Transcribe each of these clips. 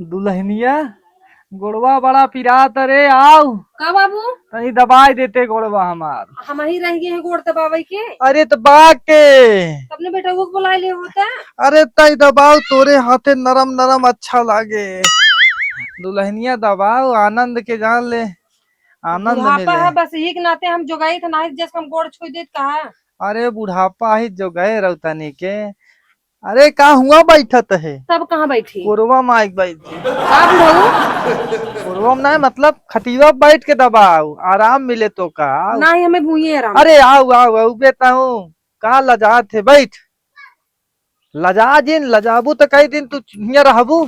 दुल्हनिया गोड़वा बड़ा पिरात रे आओ। का बाबू तनी दबाई देते गोड़वा हमार। हम ही रह गए हैं गोड़ दबावे के। अरे तो बाग के अपने बेटा को बुला ले होता। अरे तई दबाओ तोरे हाथे नरम नरम अच्छा लागे। दुल्हनिया दबाओ आनंद के जान ले आनंद बुढ़ापा मिले। है बस यही के नाते हम जोगाई थे ना जैसे हम गोड़ छोड़ देत कहा। अरे बुढ़ापा ही जो गए रौतनी के। अरे का हुआ बैठत है तब कहाँ बैठी कोरवा माइक बैठी। का बुढ़ऊ कोरवा में नहीं मतलब खटिया पे बैठ के दबाओ आराम मिले तो का। ना ही हमें भूये आराम। अरे आओ आओ आओ बेटा हूँ का लजा थे बैठ। लजा जिन लजाबू तो कई दिन तू हियां रहबू।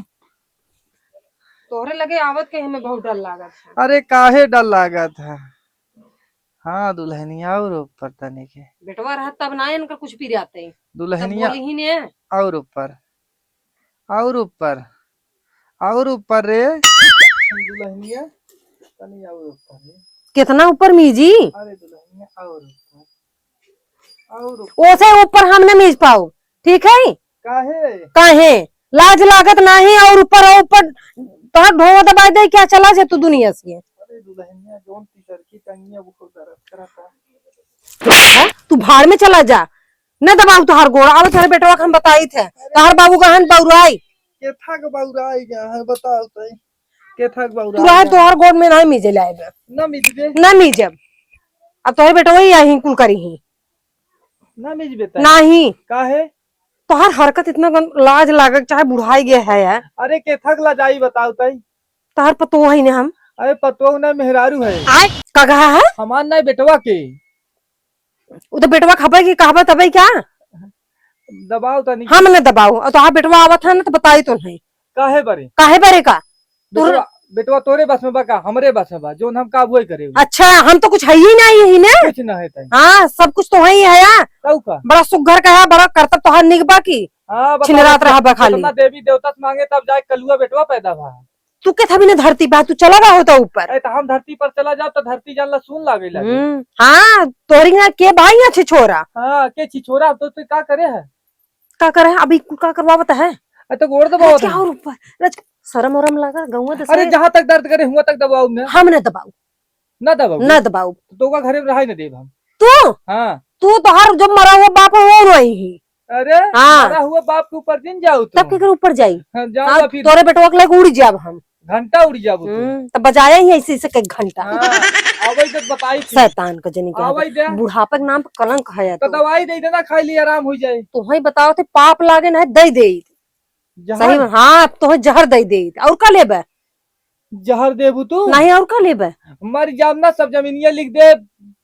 तोहरे लगे आवत के हमें बहुत डर लागत है। अरे काहे डर लागत है। हाँ दुल्हनिया और ऊपर तने के बेटवा रहा तब ना इनका कुछ भी रहते दुल्हनिया बोली ही ने। और ऊपर और ऊपर और ऊपर रे दुल्हनिया तनी और ऊपर रे। कितना ऊपर मीजी। अरे दुल्हनिया और ऊपर और ऊपर। ओसे ऊपर हम न मीज पाओ ठीक है। काहे काहे लाज लागत नहीं और ऊपर तोहर ढोवा दबाई दे क्या चला जे तू दुनिया से। अरे दुल्हनिया जोन टीचर की टंगिया वो दर्द करता। तू भाड़ में चला जा न दबाऊ तुहार गोड़ अब तेरे बेटवा के हम बताई थे तोहर बाबू गहन बउराई के थक बौराई गया है बताओ तो के थक तू बौराई रहे तोहर गोड़ में नहीं मीजे लाएगा ना मिजबे न मीजब। अब तोहर बेटवा ही यही कुल करी ही ना मिजबे ता नहीं। काहे तोहर हरकत इतना लाज लागत चाहे बुढ़ाई गए है यार। अरे के थक लजाई बताओ तई। तोहर पतो वही ने हम अरे पतवा ना मेहरारू है आय का कहा है हमार नहीं बेटवा के उधर बेटवा खबर की कहावत तबे क्या दबाओ तनी। हम न दबाऊ और तोहर बेटवा आवत है ना तो बताई तो नहीं काहे बरे काहे बरे का। बेटवा बेटवा तोरे बस में बा का हमरे बस में बा जोन हम काबू करे अच्छा हम तो कुछ है ही नहीं यही ने। कुछ ना है तई। हाँ सब कुछ तो वही है यार। कऊ का बड़ा सुघर का है बड़ा करतब तोहर निगबा की हां छिनरात रहा बा खाली। जितना देवी देवता से मांगे तब जाए कलुआ बेटवा पैदा भा। तू के था भी न धरती बा तू चला रहा होता ऊपर। अरे तो हम धरती पर चला जाओ तो धरती जानला सुन लागे लगे। हाँ तोरी ना के भाई अच्छे छोरा हां के छिछोरा तो तू का करे है का करे अभी का करवावत है। अरे तो गोड़ दबाओ क्या और ऊपर रज शरम वरम लगा गौवा दस। अरे जहां तक दर्द करे हुआ तक दबाओ ना हम न दबाऊ ना दबाओ न दबाऊ। तो का घरे में रहा ही ना देव हम। तू हां तू तो हर जब मरा हुआ बाप वो रोई ही। अरे हाँ। मरा हुआ बाप के ऊपर दिन जाओ तब के ऊपर जाई जाओ फिर तोरे बेटवा के लगे उड़ जाब हम। घंटा उड़ जाबो तब बजाया ही ऐसे से एक घंटा। आवे तो बताई थी शैतान का जनी आवे दे के बुढ़ापा के नाम पे कलंक है तो दवाई दे देना खाई ली आराम हो जाए। तू ही बताओ थे पाप लागे ना दे दे सही में। हाँ तो जहर दे दे और का लेबे जहर देबू तू नहीं और का लेबे। मर जाब ना सब जमीनिया लिख दे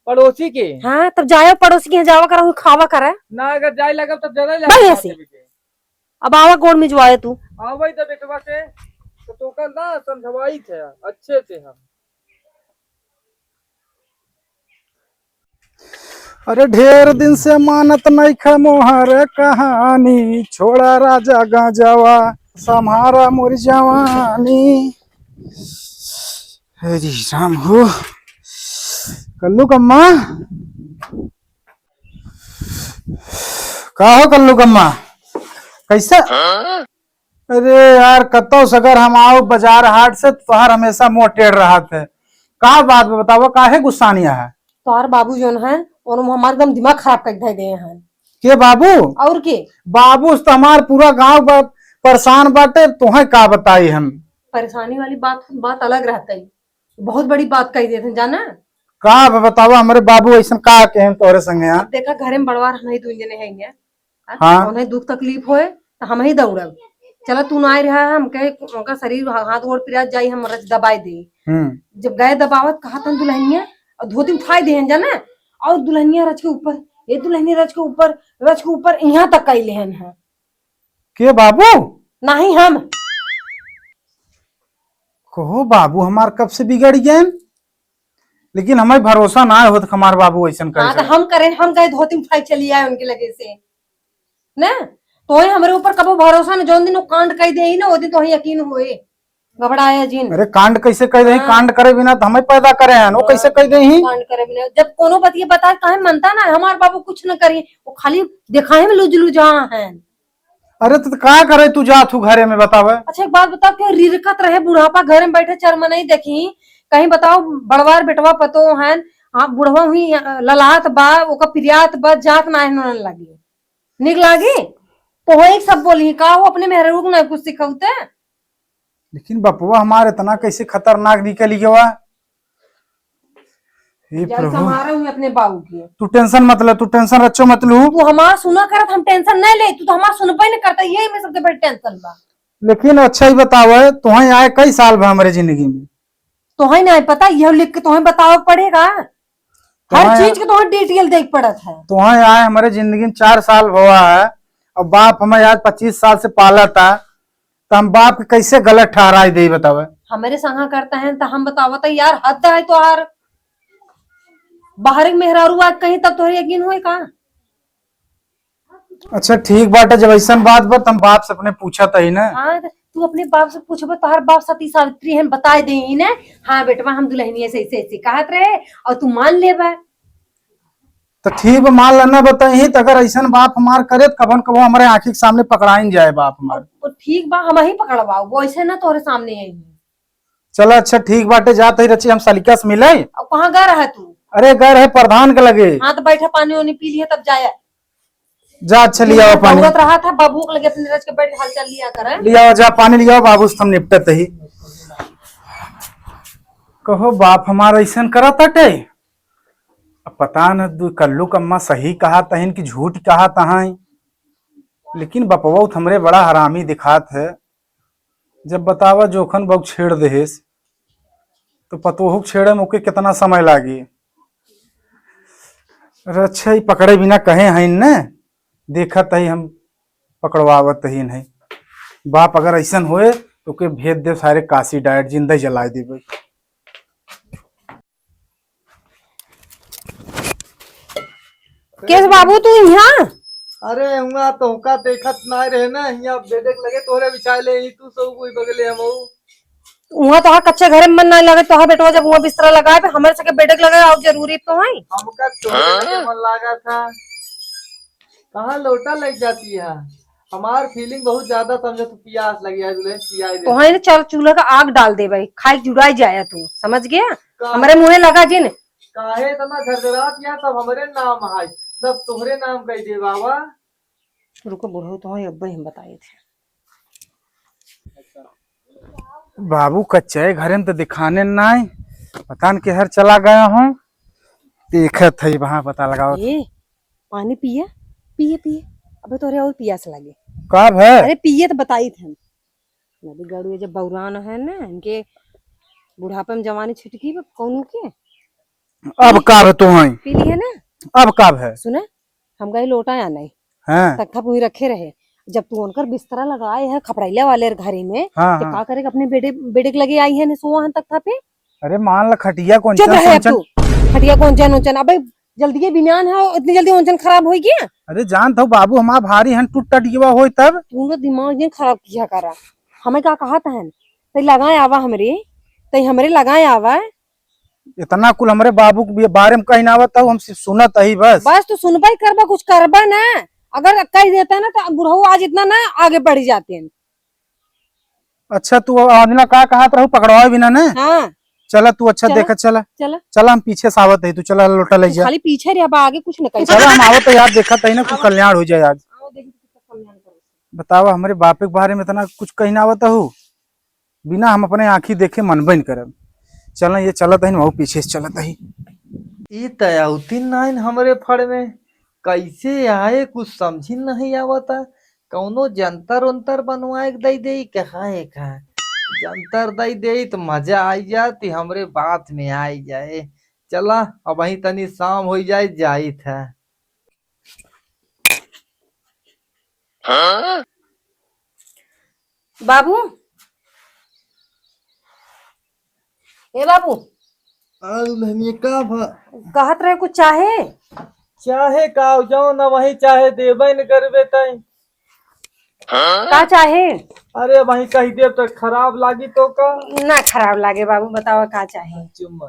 पड़ोसी के। हाँ तब जायो पड़ोसी के यहाँ जावा करा खावा करे ना अगर जाए लगा तब ज्यादा भाई लगा ऐसे। अब आवा गोड़ में जुआए तू आवे तो बेटवा से तो का ना समझवाई थे अच्छे से हम। अरे ढेर दिन से मानत नहीं ख मोहर कहानी छोड़ा राजा गाजवा सम्हारा मोर जवानी। हरी राम हो कल्लू कम्मा का हो कल्लू कम्मा कैसे। अरे यार कतो सगर हम आओ बाजार हाट से तोहर हमेशा मुंह टेढ़ रहा थे का बात बताओ काहे गुस्सानिया है। तोहर बाबू जोन है और हमारे एकदम दिमाग खराब कर दे गए हैं। के बाबू और के बाबू तो हमार पूरा गांव परेशान बाटे तुम्हें का बताई हम। परेशानी वाली बात अलग रहता है बहुत बड़ी बात कही देते जाना। का बताओ हमारे बाबू ऐसा का के तोरे संगे यहाँ देखा घरे में बड़वार नहीं दू जने है हाँ। उन्हें दुख तकलीफ होए तो हम ही दौड़ब चला तू ना रहा हम कहे उनका शरीर हाथ गोड़ पिरात जाई हम रच दबाई दे। जब गए दबावत कहा था दुल्हनिया और धोती उठाई दे जाना और दुल्हनिया रच के ऊपर ये दुल्हनिया रच के ऊपर यहाँ तक कई लेहन है के बाबू नहीं हम कहो बाबू हमार कब से बिगड़ गए लेकिन हमें भरोसा ना हो हमार बाबू ऐसा हाँ तो हम करें हम गए धोती उठाई चली आए उनके लगे से न तो हमारे ऊपर कबो भरोसा न जोन दिन वो कांड कह दे ना वो दिन तो यकीन हुए घबराया जिन। अरे कांड कैसे कह दे कांड करे बिना तो हमें पैदा करे हैं वो कैसे कह दे कांड करे बिना जब कोनो बतिया बता कहे मनता ना हमारे बाबू कुछ न करिए वो खाली दिखाए में लुजलू जहाँ है। अरे तो का करे तू जा तू घरे में बतावे। अच्छा एक बात बताओ, क्या रिरकत रहे बुढ़ापा घर में बैठे चरम नहीं देखी कहीं? बताओ बड़वार बेटवा पतो है, हाँ बुढ़वा हुई ललात बा ओका प्रियात बा जात ना न लगी निक लागी तो हो एक सब बोली का वो अपने मेहरू ना कुछ सिखौते। लेकिन बपुआ हमारे इतना कैसे खतरनाक निकली गया। हे जल प्रभु संभारा हुई अपने बाबू की। तू टेंशन मत ले, तू टेंशन रचो मत लू। तू हमारा सुना करत हम टेंशन नहीं ले, तू तो हमारा सुनबे नहीं करता, यही में सबसे बड़ी टेंशन बा। लेकिन अच्छा ही बतावे तुहे आए कई साल भा हमारे जिंदगी में। तुम्हें नहीं पता, यह लिख के तुम्हें बताओ पड़ेगा, हर तुम्हें- चीज के तुम्हें डिटेल देख पड़त है। तुहे आए हमारे जिंदगी में 4 साल हुआ है और बाप हमें आज 25 साल से पाला था, तो हम बाप के कैसे गलत ठहराई दे बतावे। हमारे संगा करता है तो हम बतावत है यार, हद है तो यार बाहर के मेहरारू आज कहीं तब तो यकीन हुए का। अच्छा ठीक बात है, जब ऐसा बात बा हम बाप से अपने पूछा था ही ना। हाँ तू अपने बाप से पूछबो तो हर बाप सती सावित्री हम बता दे ने, हाँ बेटवा हम दुल्हनिया से ऐसे ऐसे कहत रहे और तू मान लेबा। तो ठीक बा मान लेना बताई, तो अगर ऐसा बाप हमार करे तो कबन कबो हमारे आंखी के सामने पकड़ाइन जाए बाप हमार। तो ठीक बा हम ही पकड़वाओ, वो ऐसे ना तोरे सामने आई। चलो अच्छा ठीक बाटे, जाते ही रची हम सलिका से मिले। अब कहाँ गा रहा है तू? अरे घर है प्रधान के लगे। हाँ तो बैठा पानी वानी पी लिया तब जाया। जा अच्छा लिया पानी। जरूरत रहा था बाबू के लगे अपने रच के बैठ के हलचल लिया करे। लिया जा पानी लिया बाबू से हम निपटत ही। कहो बाप हमारा ऐसा करा तटे, अब पता न कल्लू कम्मा सही कहा तहन की झूठ कहा तहां, लेकिन बपवा हमरे बड़ा हरामी दिखात है। जब बतावा जोखन बहु छेड़ देहेस तो पतोहू छेड़े में ओके कितना समय लागी। अरे अच्छा ही पकड़े बिना कहे हैं न, देखत ही हम पकड़वावत ही नहीं। बाप अगर ऐसा होए तो के भेज दे सारे काशी डाइट जिंदा जला देवे। केस बाबू तू यहाँ? अरे हुआ तो का देखत ना रहे ना, यहाँ बेडक लगे तोरे बिछाए ले ही तू सब कोई बगले हम वहाँ तो कच्चे घर में मन नहीं लगे तो बेटवा जब वहाँ बिस्तरा लगाए पे हमारे सके बेडक लगाए और जरूरी तो है। हमका तोरे मन लगा था, कहाँ लोटा लग जाती है। हमार फीलिंग बहुत ज्यादा समझो, तो प्यास लगी है दुल्हन पिया दे। तो है चल चूल्हा का आग डाल दे भाई, खाई जुड़ाई जाया तू, समझ गया? हमारे मुँह लगा जिन काहे इतना झरझरात या सब हमरे नाम है, सब तोहरे नाम कह दे बाबा। रुको बुढ़ो तो है अब हम बताए थे। बाबू कच्चे घर में तो दिखाने ना, पता न केहर चला गया हूँ, देखत है वहां पता लगाओ। ये पानी पिए पिए पिए, अबे तोरे और पियास लगे। कब है? अरे पिए तो बताई थे नदी गड़ुए जब बौरान है ना इनके बुढ़ापे में जवानी छिटकी कौन के। अब कब है तुम्हें? पी ली है ना? अब कब है? सुने हम गए लोटा या नहीं हाँ तख्ता पुही रखे रहे, जब तू उनकर बिस्तरा लगाए है खपड़ैला वाले घरे में हाँ, तो हाँ। का करे अपने बेटे बेटे के लगे आई है ने सोआ है तख्ता पे। अरे मान ला खटिया कौन चुप रहे अब सा। तू, खटिया कौन चन उचन अबे जल्दी बिनान है, इतनी जल्दी उंचन खराब हो गया। अरे जान था बाबू हमारा भारी हन टूट टट गया हो तब। तू ना दिमाग ने खराब किया करा, हमें क्या कहा था तई लगाए आवा हमरे, तई हमरे लगाए आवा। इतना कुल हमारे बाबू के बारे में कहीं ना आवत हम सिर्फ सुनत ही बस। बस तू सुनबा ही करबा, कुछ करबा ना, अगर कह देता है ना तो बुढ़ऊ आज इतना ना आगे बढ़ जाते हैं। अच्छा तू आदमी का कहा रहू पकड़वाए बिना ना। हाँ चला तू अच्छा चला। देखा चला चला चला हम पीछे से आवत है, तू चला लोटा ले जा। खाली पीछे रे, अब आगे कुछ न कह। चला हम आवत है यार, देखा ही ना कुछ कल्याण हो जाए आज। बतावा हमारे बापे के बारे में इतना कुछ कहीं ना आवत हो, बिना हम अपने आंखी देखे मन बन करब। चल ये चलत है पीछे से चलत है। ई तयउतीन नाइन हमरे फड़ में कैसे आए कुछ समझी नहीं आवता। कौनो जंतर उंतर बनवाए दई दे कहा है का जंतर दई दे तो मजा आई जाती, हमरे बात में आई जाए। चला अब वही तनी शाम हो जाए जाई था। बाबू ए बाबू का कहत रहे कुछ चाहे? चाहे का जाओ ना वही चाहे देवे न करबे तई। का चाहे? अरे वही कही देव तो खराब लागी तो का। ना खराब लागे बाबू, बताओ का चाहे? चुम्मा।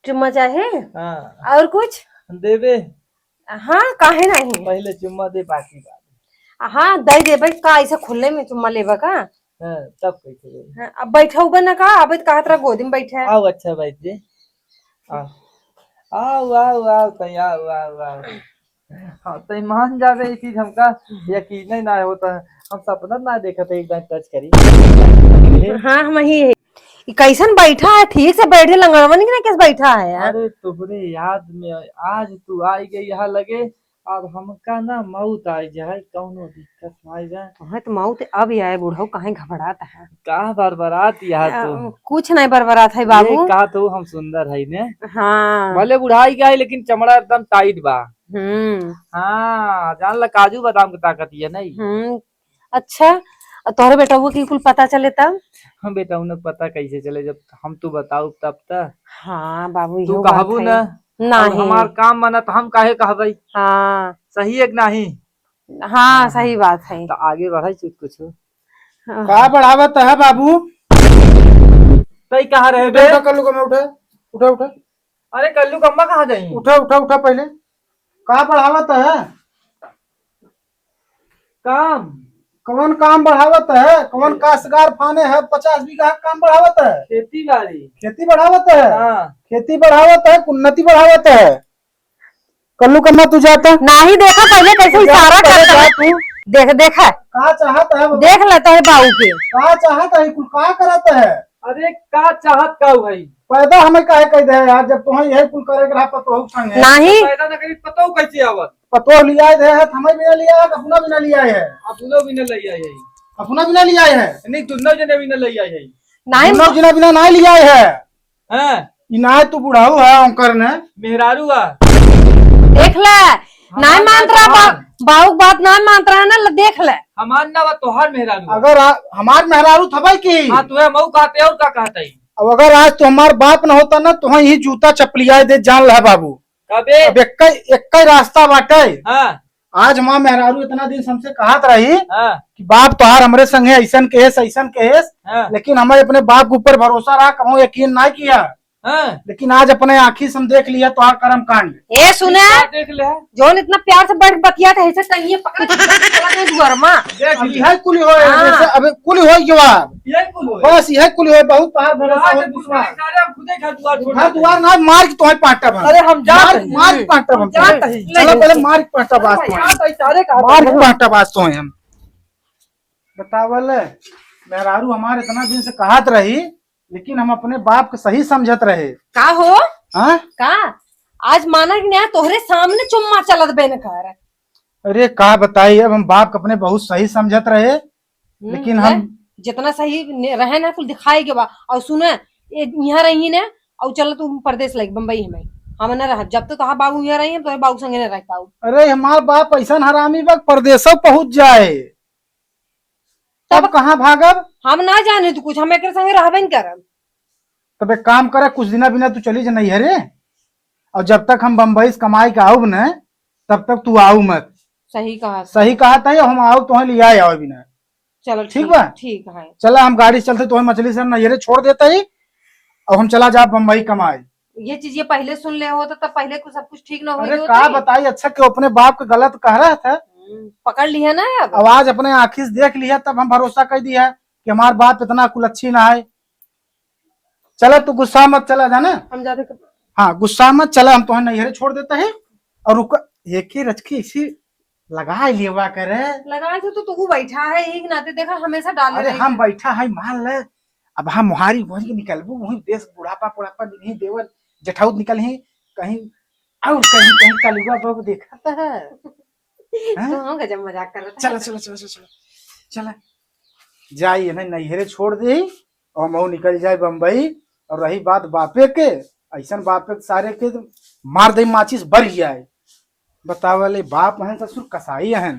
चुम्मा चाहे? हाँ और कुछ देवे। हाँ काहे नहीं। पहले चुम्मा दे बाकी बात। हाँ दे दे भाई का ऐसे खुले में चुम्मा लेबा का। हाँ, तब कैसे गई? हाँ, अब बैठा हुआ ना का अब कहा तेरा गोदी में बैठा है। आओ अच्छा बैठ जे। आओ आओ आओ आओ तई आओ आओ आओ। हाँ तई मान जा रही चीज हमका यकीन ही ना होता है। हम सपना ना देखा थे एक बार टच करी। हाँ हम ही है। ई कैसन बैठा है ठीक से बैठे लंगड़वा नहीं ना कैसे बैठा है यार। अरे तुहरे याद में आज तू आई गई यहाँ लगे। अब हमका ना मौत आई जाए कौनो दिक्कत ना आई जाए। हाँ तो मौत अब ही आए बूढ़ा कहाँ घबराता है। का बरबरात यहाँ तू। कुछ नहीं बरबरा था बाबू। ये का तो हम सुंदर है ने। हाँ भले बुढ़ाई गए लेकिन चमड़ा एकदम टाइट बा। हाँ जान ला काजू बादाम की ताकत है नहीं। अच्छा और तोहरे बेटा वो की कुल पता चले तब। हम बेटा उन्हें पता कैसे चले जब हम तू बताऊ तब तक। हाँ बाबू तू इहो कहबू बात ना है। नहीं हमार काम बना तो हम काहे कहबई। हाँ सही है कि नहीं। हाँ सही बात है। तो आगे बढ़ाई कुछ का बढ़ावत है बाबू? तई कहाँ रहे बे। उठा कल्लू का उठा उठा उठा अरे कल्लू कम्मा कहाँ जाई। उठा उठा उठा पहले का बढ़ावत है? काम कौन काम बढ़ावत है? कौन काश्तकार फाने है 50 बीघा काम बढ़ावत है? खेती बाड़ी। खेती बढ़ावत है? हाँ खेती बढ़ावत है उन्नति बढ़ावत है। कल्लू कम्मा तू जाता नहीं देखा पहले कैसे इशारा करता है तू। देख देखा का चाहत है बाबू? देख लेता है बाबू के। का चाहत है कुल का करत है? अरे का चाहत का भाई। पैदा हमें काहे कह दे यार जब तुम्हें यही कुल करे रहा पतो संग है। नहीं पैदा न करी पतो कैसे आवत। पतो लिया है हमें बिना लिया है अपना बिना लिया है। अपनो भी न लई आई है। अपना बिना लिया है नहीं दोनों जने भी न लई आई है। नहीं दोनों बिना बिना ना लिया है। हैं इनाय तू बुढ़ाऊ है ओंकर ने मेहरारू आ। देख ले नहीं मान रहा बाबू बात नहीं मान रहा है ना देख ले। हमार ना बा तोहार मेहरारू। अगर हमार मेहरारू थबाई की हाँ तुहे मऊ कहते और का कहते ही। अब अगर आज तो हमार बाप न होता ना तो ही जूता चपलिया दे जान ला बाबू। कबे अब एक रास्ता बाटे। हाँ आज माँ मेहरारू इतना दिन हमसे कहत रही हाँ कि बाप तोहार हमरे संगे ऐसन कहेस हाँ लेकिन हमें अपने बाप के ऊपर भरोसा रहा कहूँ यकीन ना किया। हाँ लेकिन आज अपने आँखी से हम देख लिया तोहार कर्म कांड। ए सुने देख ले जोन इतना प्यार से बैठ बतिया था ऐसे कहीं पकड़ के चला गया दुआरमा। देख अब ले यह कुली हो हाँ। अब कुली हो जवाब ये कुल होए। बस यह कुली हो बहुत तोहार भरोसा हो आज विश्वास। सारे हम खुदे घर द्वार छोड़ घर देते। दुआर ना मार के तुम्हें पाटा बन। अरे हम जात मार हैं। मार के पाटा बन। जात हैं। चलो पहले मार के पाटा बात हम तुम्हें। जात हैं, सारे मार कहते के पाटा बात तो हम बतावल मेहरारू हमारे इतना दिन से कहत रही लेकिन हम अपने बाप के सही समझत रहे। का हो हाँ का आज माना कि नहीं तोहरे सामने चुम्मा चलत बेन कर। अरे का बताइए अब हम बाप के अपने बहुत सही समझत रहे लेकिन हम जितना सही रहे ना कुल दिखाई के बा और सुने यहाँ रही ने और चलो तुम परदेश लग बम्बई हमें हम न रह जब तक कहा बाबू यहाँ रही है तो बाबू संगे न रह पाऊ। अरे हमार बाप ऐसा हरामी बा परदेशों पहुंच जाए तब कहाँ भागब। हम ना जाने तू कुछ हम एक संगे रहबे न करब। तब एक काम करे कुछ दिना बिना तू चली जा नहीं है रे और जब तक हम बम्बई से कमाई के आऊ न तब तक तू आऊ मत। सही कहा था हम आओ तो लिया आओ बिना। चलो ठीक बा ठीक है। चला हम गाड़ी से चलते तो मछली सर नजरे छोड़ देता ही और हम चला जा बम्बई कमाए। ये चीज ये पहले सुन ले होता तब पहले कुछ सब कुछ ठीक ना अरे हो। का बताई अच्छा कि अपने बाप के गलत कह रहा था पकड़ लिया ना अब। आवाज अपने आँखी से देख लिया तब हम भरोसा कर दिया कि हमार बाप इतना कुलच्छी ना है। चला तू गुस्सा मत चला जाना। हम जाते हाँ गुस्सा मत चला हम तुम्हें नैहरे छोड़ देता है और रुक एक ही रचकी इसी लगा लिया करे लगा तो तू बैठा है एक नाते देखा हमेशा डाले अरे रही हम है। बैठा है मान ले अब हम मुहारी वही निकलबू वही देश बुढ़ापा बुढ़ापा नहीं देवर जेठाउद निकल ही कहीं और कहीं कहीं कलुआ बाबू देखा है। तो गजब मजाक कर रहा था। चला चला चला चला चला जाइए ना नैहरे छोड़ दे और मऊ निकल जाए बम्बई और रही बात बापे के ऐसा बापे के सारे के मार दे माचिस बढ़ जाए बतावले बाप हैं ससुर कसाई हैं।